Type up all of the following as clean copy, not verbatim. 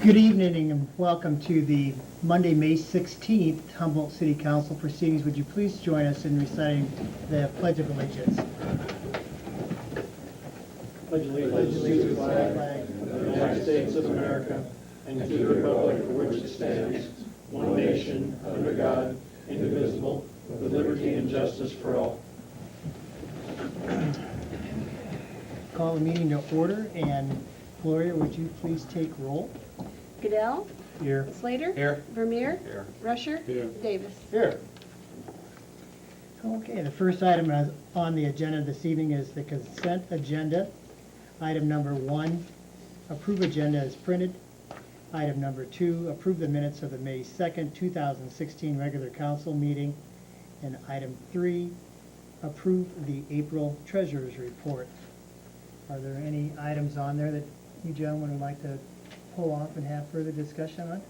Good evening and welcome to the Monday, May 16th Humboldt City Council proceedings. Would you please join us in reciting the Pledge of Allegiance? Pledge allegiance to the flag of the United States of America and to the republic for which it stands, one nation, under God, indivisible, with liberty and justice for all. Call the meeting to order, and Gloria, would you please take roll? Goodell. Here. Slater. Here. Vermeer. Here. Rusher. Here. Davis. Here. Okay, the first item on the agenda this evening is the consent agenda. Item number 1, approve agenda as printed. Item number 2, approve the minutes of the May 2nd, 2016 regular council meeting. And item 3, approve the April treasurer's report. Are there any items on there that you gentlemen would like to pull off and have further discussion on?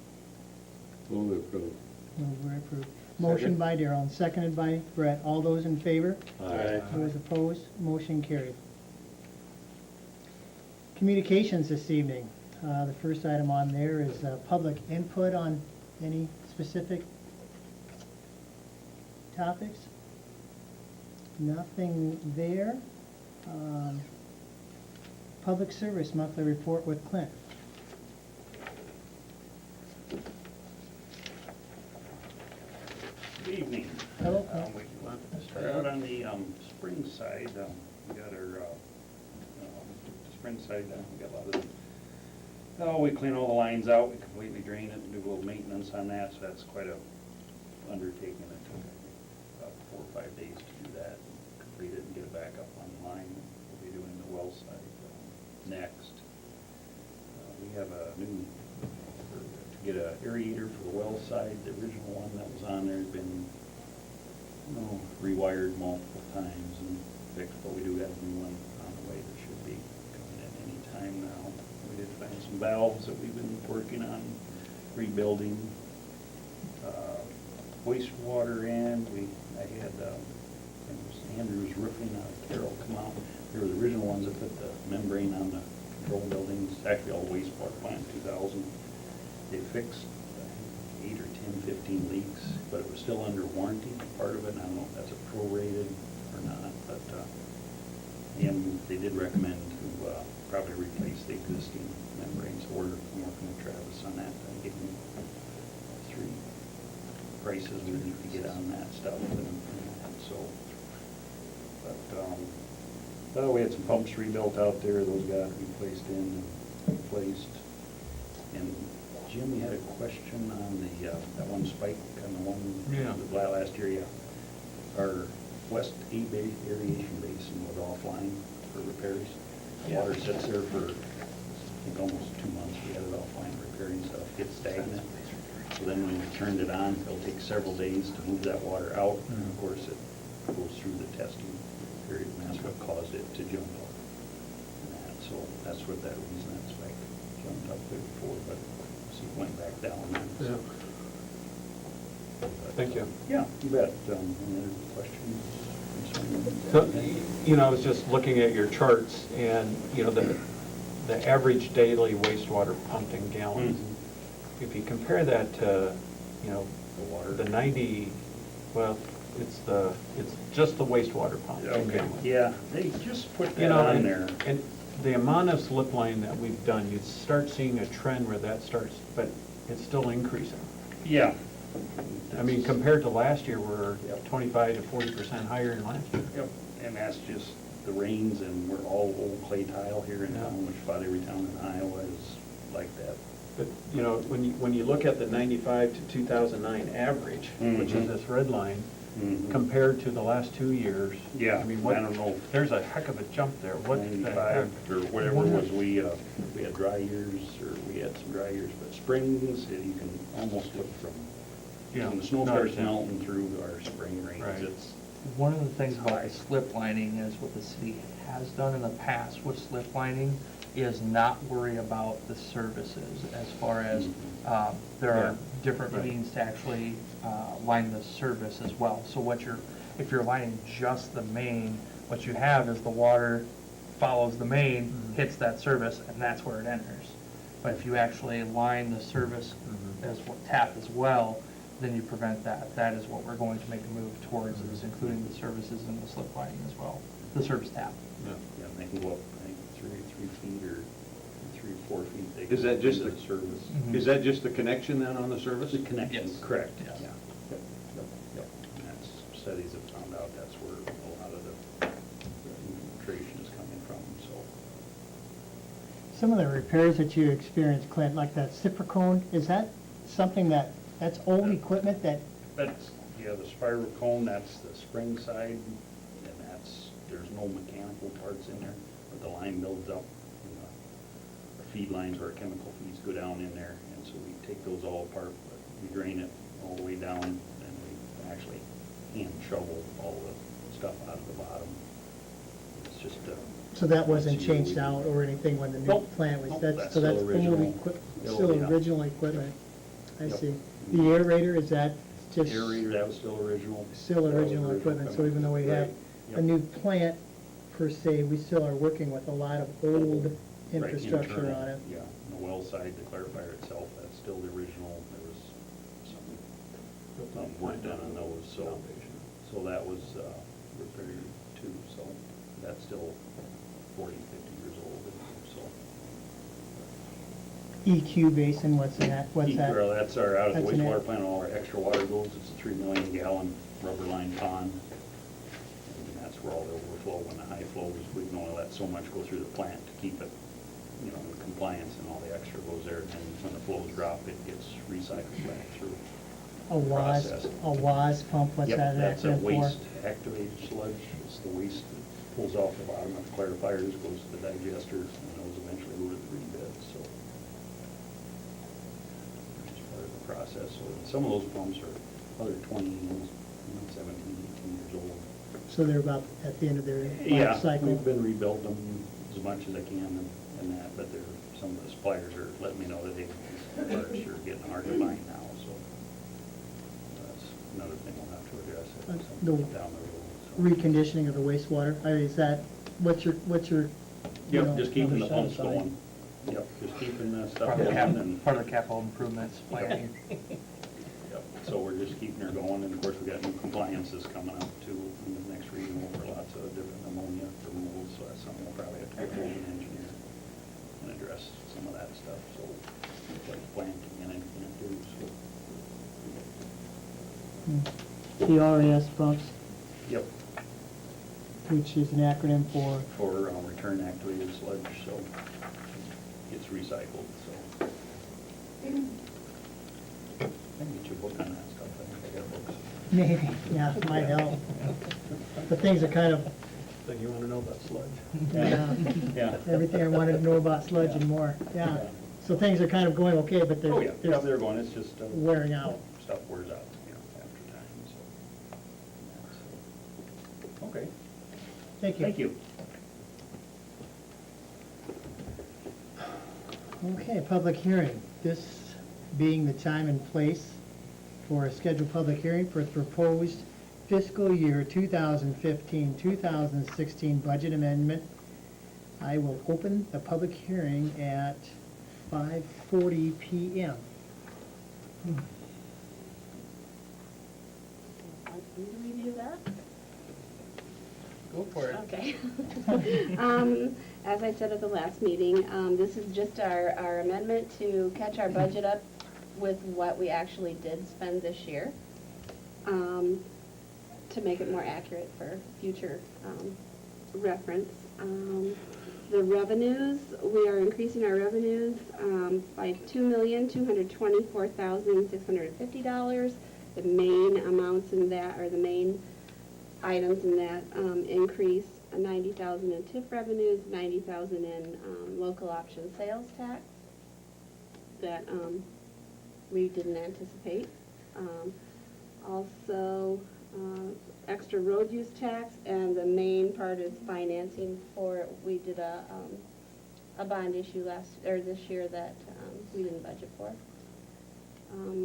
Move approved. Move approved. Motion by Darrell and seconded by Brett. All those in favor? Aye. Those opposed? Motion carried. Communications this evening. The first item on there is public input on any specific topics. Nothing there. Public service monthly report with Clint. Good evening. Hello. We want to start out on the spring side. We got our spring side, we got a lot of, we clean all the lines out, we completely drain it, and do a little maintenance on that, so that's quite a undertaking. It took about 4 or 5 days to do that, complete it and get it back up online. We'll be doing the well side next. We have a new, to get an aerator for the well side. The original one that was on there has been rewired multiple times and fixed, but we do have a new one on the way that should be coming in any time now. We did find some valves that we've been working on rebuilding. Wastewater end, I had it was Andrew's Roofing out of Carroll come out. They were the original ones that put the membrane on the control buildings, actually all wastewater plant 2000. They fixed 8 or 10, 15 leaks, but it was still under warranty, part of it. And I don't know if that's a prorated or not, but and they did recommend to probably replace the existing membranes. So we're working with Travis on that, and getting 3 prices we need to get on that stuff. So, but we had some pumps rebuilt out there. Those got replaced and replaced. And Jim, you had a question on the that one spike on the one last year. Yeah, our West A aeration basin was offline for repairs. The water sits there for I think almost 2 months. We had it offline repairing stuff. Gets stagnant. So then when we turned it on, it'll take several days to move that water out. And of course, it goes through the testing period, and that's what caused it to jump up. So that's what that reason that spike jumped up there before, but it went back down. Yeah. But, Thank you. Yeah, you bet. Any other questions? So, I was just looking at your charts, and, the average daily wastewater pumped in gallons. Mhm. If you compare that to, The water. the 90, well, it's just the wastewater pump Yeah, in okay. gallons. Yeah, they just put that on there. And the amount of slip line that we've done, you start seeing a trend where that starts, but it's still increasing. Yeah. I mean, compared to last year, we're Yep. 25 to 40% higher than last year. Yep, and that's just the rains, and we're all old clay tile here in Yeah. town, which about every town in Iowa is like that. But, when you look at the 95 to 2009 average, which is Mhm. this red line, Mhm. compared to the last 2 years. Yeah, I mean, I don't know. there's a heck of a jump there. What the heck? 95 or whatever it was, we had dry years, or we had some dry years, but springs, you can almost look from, when the snow starts melting through our spring rains, Right. it's, One of the things about the slip lining is what the city has done in the past with slip lining is not worry about the services as far as there are different Right. means to actually line the service as well. So if you're lining just the main, what you have is the water follows the main, hits that service, and that's where it enters. But if you actually line the service as what tap as well, then you prevent that. That is what we're going to make a move towards, is including the services and the slip lining as well, the service tap. Yeah. Yeah, and they can go up, I think, 3 feet or 3 or 4 feet. They Is go that just into the service? Mhm. Is that just the connection then on the service? The connection, Yes. correct, Yes. yeah. Yep, yep, yep. And that's, studies have found out that's where a lot of the infiltration is coming from, so. Some of the repairs that you experienced, Clint, like that Ciprocone, is that something that's old equipment that, That's, yeah, the spiral cone, that's the spring side, and there's no mechanical parts in there, but the line builds up. And the feed lines where chemical feeds go down in there, and so we take those all apart, but we drain it all the way down, and we actually hand shovel all the stuff out of the bottom. It's just so that wasn't once a year changed we- out or anything when the new Nope, plant was, nope, that's, that's so that's still old original. equipment, Oh, still yeah. original equipment? I Yep. see. The aerator, is that just? aerator, that was still original. Still That was original equipment, so even though we have Yep. a new plant per se, we still are working with a lot of old Right, infrastructure internal, on it. Yeah, the well side, the clarifier itself, that's still the original, there was some work done on those, so that was repaired too, so that's still 40, 50 years old, so. EQ basin, what's that, what's that? Well, that's our, out of the That's an wastewater air- plant, all our extra water goes, it's a 3 million gallon rubber lined pond. And that's where all the overflow, when the high flows, we can only let so much go through the plant to keep it, in compliance, and all the extra goes there, and then when the flows drop, it gets recycled back through. A WAS, process. a WAS pump, what's Yep, that an that's a acronym for? waste activated sludge, it's the waste that pulls off the bottom of the clarifiers, goes to the digester, and those eventually go to the reed bed, so. It's part of the process, so some of those pumps are other 20, 17, 18 years old. So they're about at the end of their Yeah, life cycle? we've been rebuilding them as much as I can and that, but some of the suppliers are letting me know that these parts are getting hard to find now, so. That's another thing we'll have to address The down the road. so. Reconditioning of the wastewater, I mean, is that, what's your, you Yep, know, just keeping the number pumps satisfied? going. Yep, just keeping the stuff Part of the going and. part of the capital improvements planning. Yep, so we're just keeping her going, and of course, we got new compliances coming up too, in the next renewal for lots of different ammonia removals, so that's something we'll probably have to get hold of an engineer and address some of that stuff, so, like planting and anything to do, so. The RAS pumps, Yep, which is an acronym for, return activated sludge, so gets recycled, so. I can get you a book on that stuff, I think I got books. maybe, yeah, might help. But things are kind of, Thing you want to know about sludge? yeah, Yeah. everything I wanted to know about sludge and more, yeah. So things are kind of going okay, but Oh, yeah, they're, yeah, they're going, it's just. wearing out. Stuff wears out, after time, so. Okay, Thank you. thank you. Okay, public hearing. This being the time and place for a scheduled public hearing for the proposed fiscal year 2015-2016 budget amendment. I will open the public hearing at 5:40 PM. Want me to review that? Go for it. Okay. As I said at the last meeting, this is just our amendment to catch our budget up with what we actually did spend this year, to make it more accurate for future reference. The revenues, we are increasing our revenues by $2,224,650. The main amounts in that, or the main items in that increase, 90,000 in TIF revenues, 90,000 in local option sales tax that we didn't anticipate. Also, extra road use tax, and the main part is financing for, we did a bond issue this year that we didn't budget for,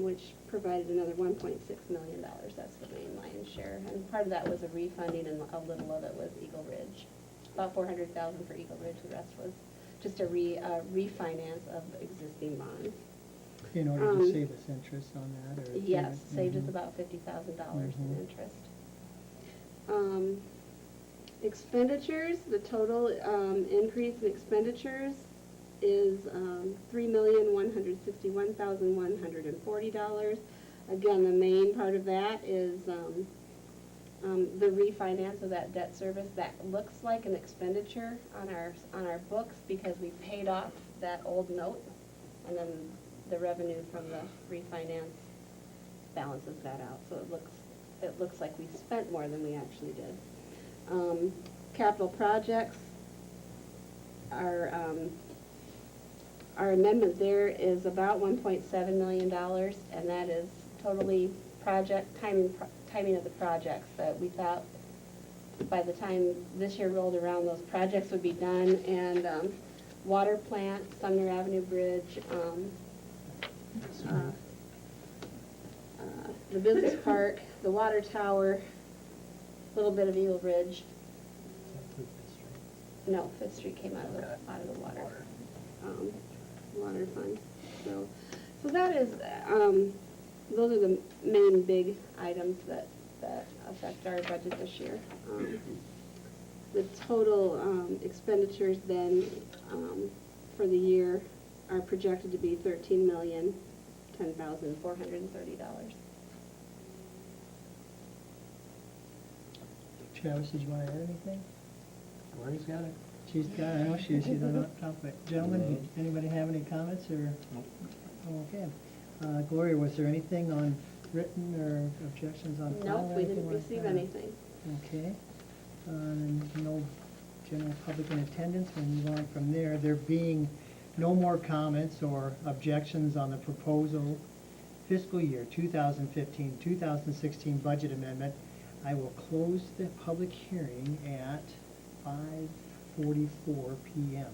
which provided another $1.6 million. That's the main lion's share. And part of that was a refunding, and a little of it was Eagle Ridge. About $400,000 for Eagle Ridge, the rest was just a refinance of existing bonds. In order to save us interest on that, or? Yes, saved us Mhm. about $50,000 in Mhm. interest. Expenditures, the total increase in expenditures is $3,161,140. Again, the main part of that is the refinance of that debt service. That looks like an expenditure on our books because we paid off that old note, and then the revenue from the refinance balances that out. So it looks like we spent more than we actually did. Capital projects, our amendment there is about $1.7 million, and that is totally timing of the projects that we thought by the time this year rolled around, those projects would be done, and water plant, Sumner Avenue Bridge, the business park, the water tower, a little bit of Eagle Ridge. No, Fifth Street came out of the water fund. So that is, those are the main big items that affect our budget this year. The total expenditures then for the year are projected to be $13,010,430. Travis, did you want to add anything? Lori's got it. She's got, I know she's on top of it. Gentlemen, did anybody have any comments, or? Okay. Gloria, was there anything on written or objections on file? Nope, or we didn't anything like receive that? anything. Okay. No general public in attendance. We'll move on from there. There being no more comments or objections on the proposal fiscal year 2015-2016 budget amendment, I will close the public hearing at 5:44 p.m.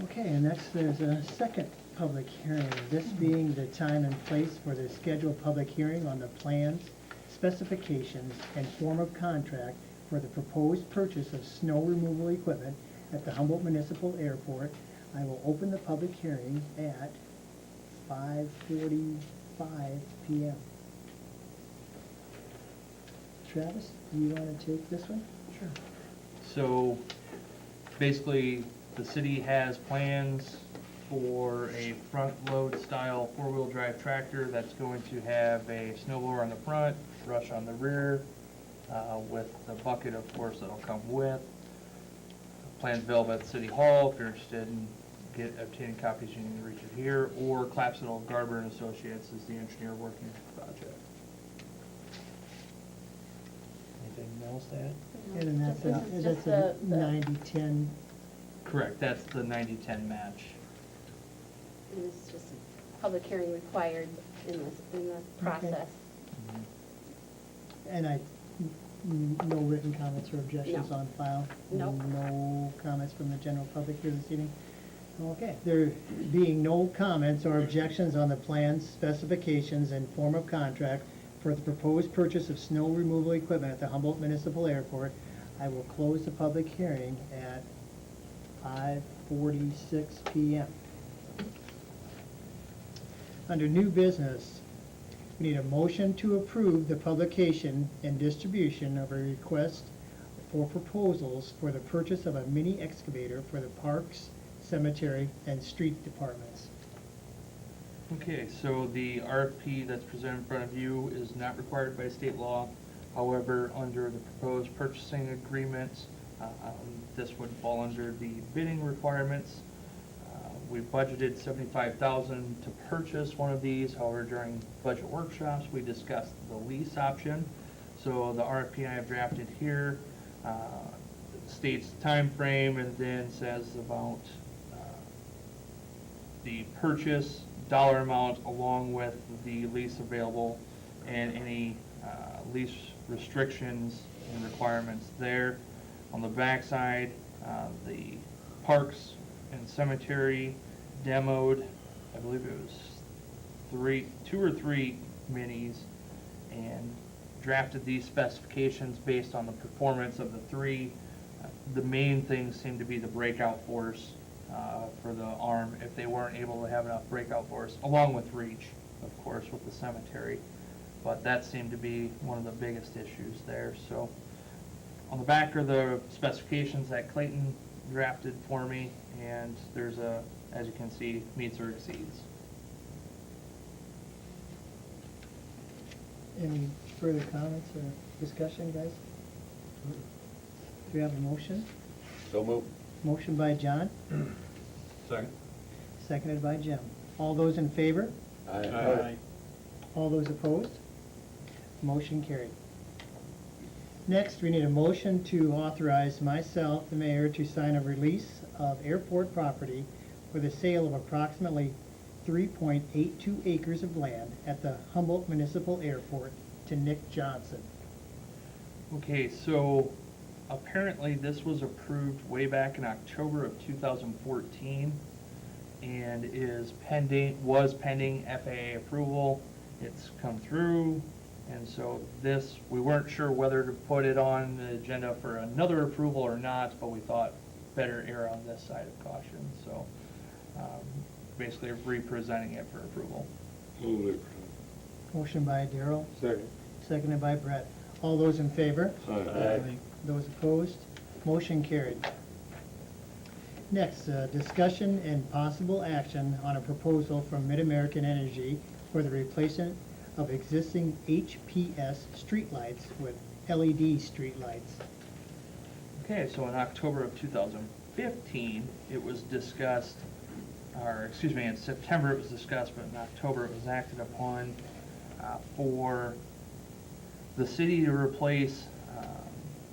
Okay, and next there's a second public hearing, this being the time and place for the scheduled public hearing on the plans, specifications, and form of contract for the proposed purchase of snow removal equipment at the Humboldt Municipal Airport. I will open the public hearing at 5:45 p.m. Travis, do you want to take this one? Sure. So, basically, the city has plans for a front-load style four-wheel drive tractor that's going to have a snow blower on the front, brush on the rear, with the bucket, of course, that'll come with. Plans available at City Hall. If you're interested in obtaining copies, you need to reach it here, or Clapsville Garber and Associates is the engineer working the project. Anything else to add? And then that's This is just a 90-10. Correct, that's the 90-10 match. And it's just a public hearing required in the process. And no written comments or objections No. on file? Nope. No comments from the general public here this evening? Okay, there being no comments or objections on the plans, specifications, and form of contract for the proposed purchase of snow removal equipment at the Humboldt Municipal Airport, I will close the public hearing at 5:46 p.m. Under new business, we need a motion to approve the publication and distribution of a request for proposals for the purchase of a mini excavator for the parks, cemetery, and street departments. Okay, so the RFP that's presented in front of you is not required by state law. However, under the proposed purchasing agreements, this would fall under the bidding requirements. We budgeted $75,000 to purchase one of these. However, during budget workshops, we discussed the lease option. So the RFP I have drafted here states time frame and then says about the purchase dollar amount along with the lease available and any lease restrictions and requirements there. On the backside, the parks and cemetery demoed, I believe it was two or three minis, and drafted these specifications based on the performance of the three. The main things seem to be the breakout force for the arm, if they weren't able to have enough breakout force, along with reach, of course, with the cemetery. But that seemed to be one of the biggest issues there. So on the back are the specifications that Clayton drafted for me, and there's a, as you can see, meets or exceeds. Any further comments or discussion, guys? Do we have a motion? So moved. Motion by John, Second. seconded by Jim. All those in favor? Aye. All those opposed? Motion carried. Next, we need a motion to authorize myself, the mayor, to sign a release of airport property for the sale of approximately 3.82 acres of land at the Humboldt Municipal Airport to Nick Johnson. Okay, so apparently this was approved way back in October of 2014 and was pending FAA approval. It's come through, and so this, we weren't sure whether to put it on the agenda for another approval or not, but we thought better err on this side of caution, so basically representing it for approval. Move it. Motion by Darrell, Second. seconded by Brett. All those in favor? Aye. Those opposed? Motion carried. Next, discussion and possible action on a proposal from Mid-American Energy for the replacement of existing HPS streetlights with LED streetlights. Okay, so in October of 2015, it was discussed, or excuse me, in September it was discussed, but in October it was acted upon for the city to replace,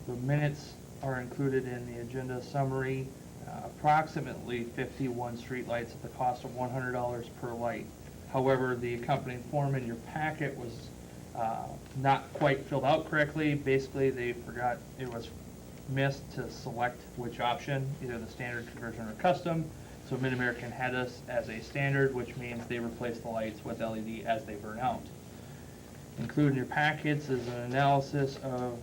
the minutes are included in the agenda summary, approximately 51 streetlights at the cost of $100 per light. However, the accompanying form in your packet was not quite filled out correctly. Basically, they forgot, it was missed to select which option, either the standard, conversion, or custom. So Mid-American had us as a standard, which means they replace the lights with LED as they burn out. Included in your packets is an analysis of